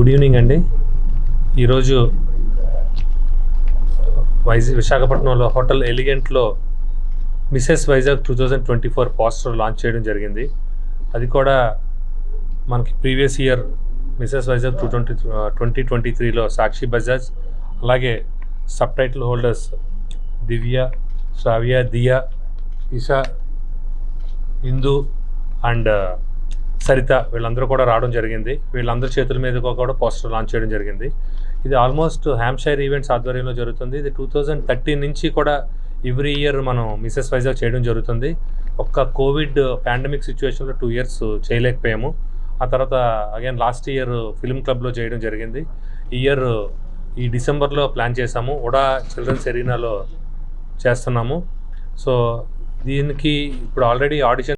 Good evening అండి. ఈరోజు విశాఖపట్నంలో హోటల్ ఎలిగెంట్లో మిసెస్ వైజాగ్ 2024 పోస్టర్ లాంచ్ చేయడం జరిగింది. అది కూడా మనకి ప్రీవియస్ ఇయర్ మిసెస్ వైజాగ్ 2023లో సాక్షి బజాజ్, అలాగే sub title holders Divya, Shravya, Diya, Isha, Indu and Saritha వీళ్ళందరూ కూడా రావడం జరిగింది. వీళ్ళందరి చేతుల మీద కూడా పోస్టర్ లాంచ్ చేయడం జరిగింది. ఇది ఆల్మోస్ట్ హ్యాంప్షైర్ ఈవెంట్స్ ఆధ్వర్యంలో జరుగుతుంది. ఇది 2013 నుంచి కూడా ఎవ్రీ ఇయర్ మనం మిసెస్ వైజాగ్ చేయడం జరుగుతుంది. ఒక్క కోవిడ్ పాండమిక్ సిచ్యువేషన్లో 2 years చేయలేకపోయాము. ఆ తర్వాత అగైన్ లాస్ట్ ఇయర్ ఫిల్మ్ క్లబ్లో చేయడం జరిగింది. ఈ ఇయర్ ఈ డిసెంబర్లో ప్లాన్ చేసాము, ఉడా చిల్డ్రన్స్ ఎరీనాలో చేస్తున్నాము. సో దీనికి ఇప్పుడు ఆల్రెడీ ఆడిషన్